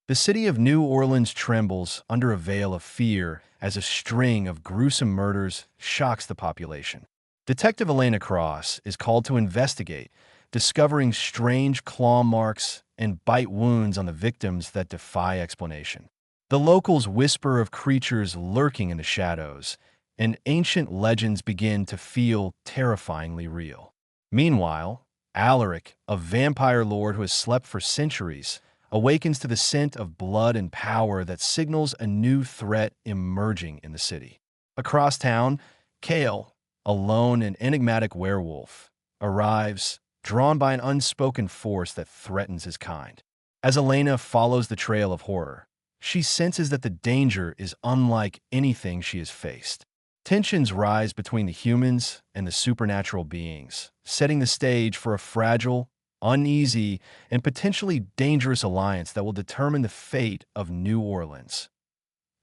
The city of New Orleans trembles under a veil of fear as a string of gruesome murders shocks the population. Detective Elena Cross is called to investigate, discovering strange claw marks and bite wounds on the victims that defy explanation. The locals whisper of creatures lurking in the shadows, and ancient legends begin to feel terrifyingly real. Meanwhile, Alaric, a vampire lord who has slept for centuries, awakens to the scent of blood and power that signals a new threat emerging in the city. Across town, Kale, a lone and enigmatic werewolf, arrives, drawn by an unspoken force that threatens his kind. As Elena follows the trail of horror, she senses that the danger is unlike anything she has faced. Tensions rise between the humans and the supernatural beings, setting the stage for a fragile, uneasy, and potentially dangerous alliance that will determine the fate of New Orleans.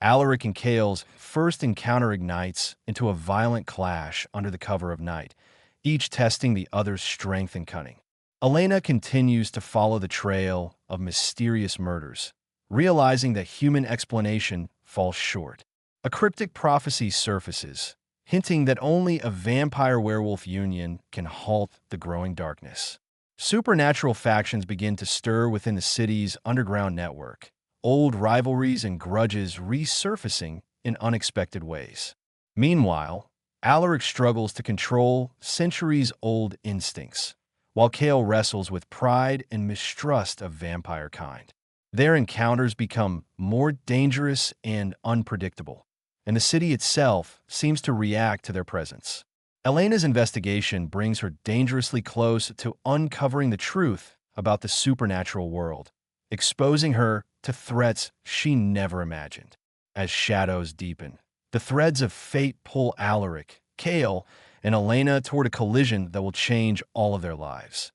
Alaric and Kale's first encounter ignites into a violent clash under the cover of night, each testing the other's strength and cunning. Elena continues to follow the trail of mysterious murders, realizing that human explanation falls short. A cryptic prophecy surfaces, hinting that only a vampire-werewolf union can halt the growing darkness. Supernatural factions begin to stir within the city's underground network, old rivalries and grudges resurfacing in unexpected ways. Meanwhile, Alaric struggles to control centuries-old instincts, while Kale wrestles with pride and mistrust of vampire kind. Their encounters become more dangerous and unpredictable, and the city itself seems to react to their presence. Elena's investigation brings her dangerously close to uncovering the truth about the supernatural world, exposing her to threats she never imagined. As shadows deepen, the threads of fate pull Alaric, Kale, and Elena toward a collision that will change all of their lives.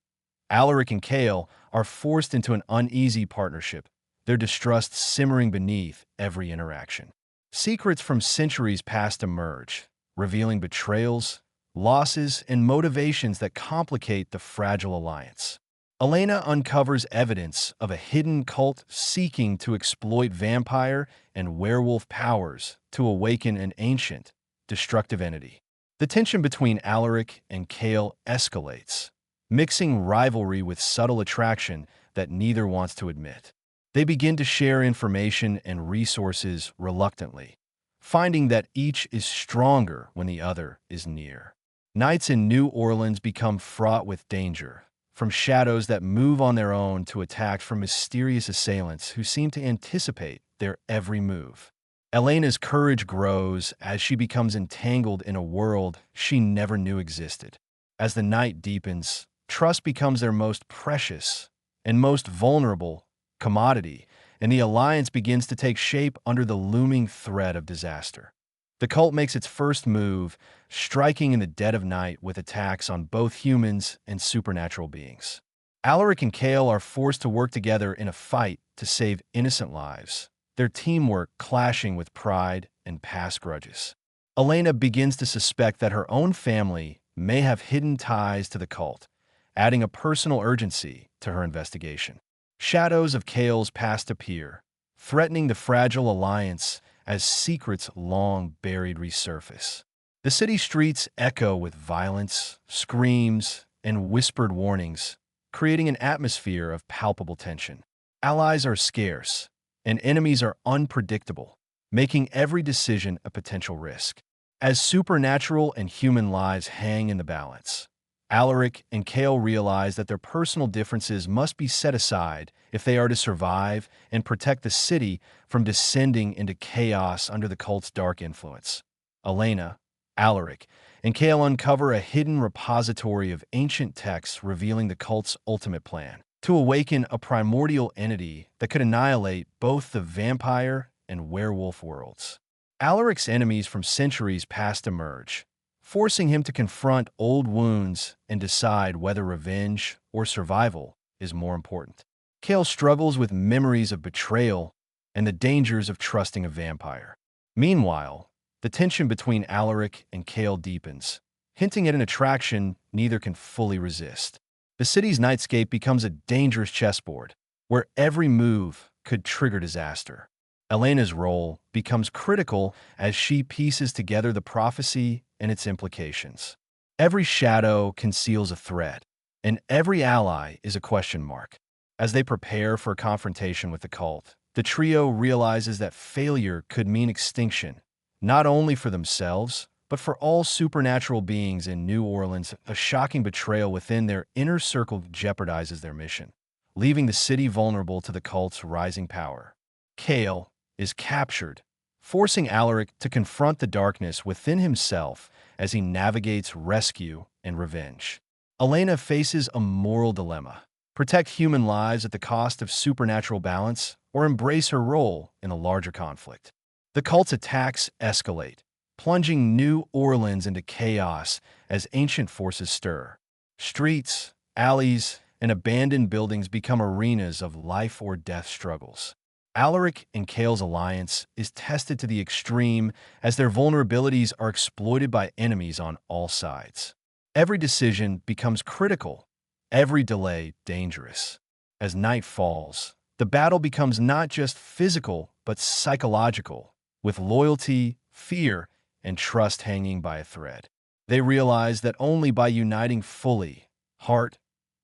Alaric and Kale are forced into an uneasy partnership, their distrust simmering beneath every interaction. Secrets from centuries past emerge, revealing betrayals, losses, and motivations that complicate the fragile alliance. Elena uncovers evidence of a hidden cult seeking to exploit vampire and werewolf powers to awaken an ancient, destructive entity. The tension between Alaric and Kale escalates, mixing rivalry with subtle attraction that neither wants to admit. They begin to share information and resources reluctantly, finding that each is stronger when the other is near. Nights in New Orleans become fraught with danger, from shadows that move on their own to attacks from mysterious assailants who seem to anticipate their every move. Elena's courage grows as she becomes entangled in a world she never knew existed. As the night deepens, trust becomes their most precious and most vulnerable commodity, and the alliance begins to take shape under the looming threat of disaster. The cult makes its first move, striking in the dead of night with attacks on both humans and supernatural beings. Alaric and Kale are forced to work together in a fight to save innocent lives, their teamwork clashing with pride and past grudges. Elena begins to suspect that her own family may have hidden ties to the cult, adding a personal urgency to her investigation. Shadows of Kale's past appear, threatening the fragile alliance as secrets long buried resurface. The city streets echo with violence, screams, and whispered warnings, creating an atmosphere of palpable tension. Allies are scarce, and enemies are unpredictable, making every decision a potential risk. As supernatural and human lives hang in the balance, Alaric and Kale realize that their personal differences must be set aside if they are to survive and protect the city from descending into chaos under the cult's dark influence. Elena, Alaric, and Kale uncover a hidden repository of ancient texts revealing the cult's ultimate plan: to awaken a primordial entity that could annihilate both the vampire and werewolf worlds. Alaric's enemies from centuries past emerge, forcing him to confront old wounds and decide whether revenge or survival is more important. Kale struggles with memories of betrayal and the dangers of trusting a vampire. Meanwhile, the tension between Alaric and Kale deepens, hinting at an attraction neither can fully resist. The city's nightscape becomes a dangerous chessboard, where every move could trigger disaster. Elena's role becomes critical as she pieces together the prophecy and its implications. Every shadow conceals a threat, and every ally is a question mark. As they prepare for a confrontation with the cult, the trio realizes that failure could mean extinction, not only for themselves, but for all supernatural beings in New Orleans. A shocking betrayal within their inner circle jeopardizes their mission, leaving the city vulnerable to the cult's rising power. Kale is captured, forcing Alaric to confront the darkness within himself as he navigates rescue and revenge. Elena faces a moral dilemma: protect human lives at the cost of supernatural balance, or embrace her role in a larger conflict. The cult's attacks escalate, plunging New Orleans into chaos as ancient forces stir. Streets, alleys, and abandoned buildings become arenas of life-or-death struggles. Alaric and Kale's alliance is tested to the extreme as their vulnerabilities are exploited by enemies on all sides. Every decision becomes critical, every delay dangerous. As night falls, the battle becomes not just physical but psychological, with loyalty, fear, and trust hanging by a thread. They realize that only by uniting fully, heart,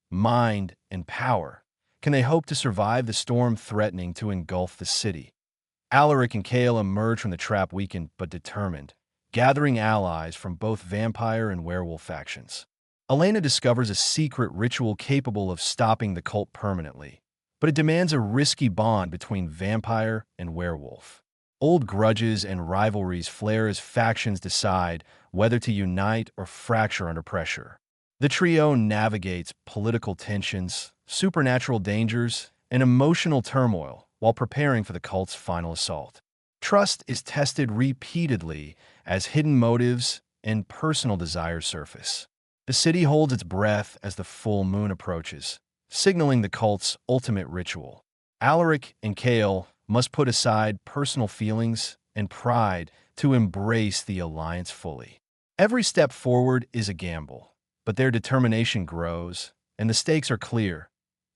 mind, and power, can they hope to survive the storm threatening to engulf the city. Alaric and Kale emerge from the trap weakened but determined, gathering allies from both vampire and werewolf factions. Elena discovers a secret ritual capable of stopping the cult permanently, but it demands a risky bond between vampire and werewolf. Old grudges and rivalries flare as factions decide whether to unite or fracture under pressure. The trio navigates political tensions, supernatural dangers, and emotional turmoil while preparing for the cult's final assault. Trust is tested repeatedly as hidden motives and personal desires surface. The city holds its breath as the full moon approaches, signaling the cult's ultimate ritual. Alaric and Kale must put aside personal feelings and pride to embrace the alliance fully. Every step forward is a gamble, but their determination grows, and the stakes are clear.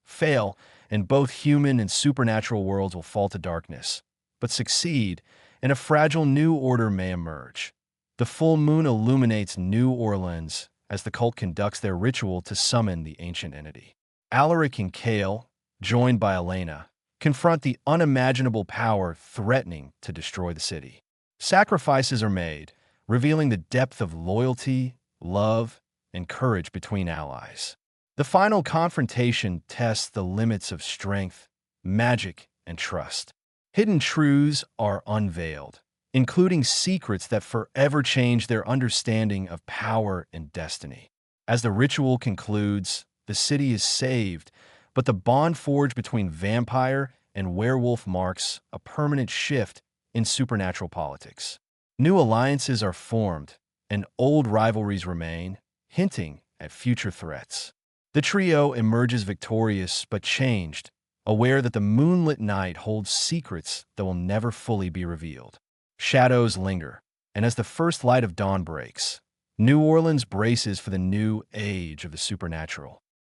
Fail, and both human and supernatural worlds will fall to darkness, but succeed, and a fragile new order may emerge. The full moon illuminates New Orleans as the cult conducts their ritual to summon the ancient entity. Alaric and Kale, joined by Elena, confront the unimaginable power threatening to destroy the city. Sacrifices are made, revealing the depth of loyalty, love, and courage between allies. The final confrontation tests the limits of strength, magic, and trust. Hidden truths are unveiled, including secrets that forever change their understanding of power and destiny. As the ritual concludes, the city is saved, but the bond forged between vampire and werewolf marks a permanent shift in supernatural politics. New alliances are formed, and old rivalries remain, hinting at future threats. The trio emerges victorious but changed, aware that the moonlit night holds secrets that will never fully be revealed. Shadows linger, and as the first light of dawn breaks, New Orleans braces for the new age of the supernatural.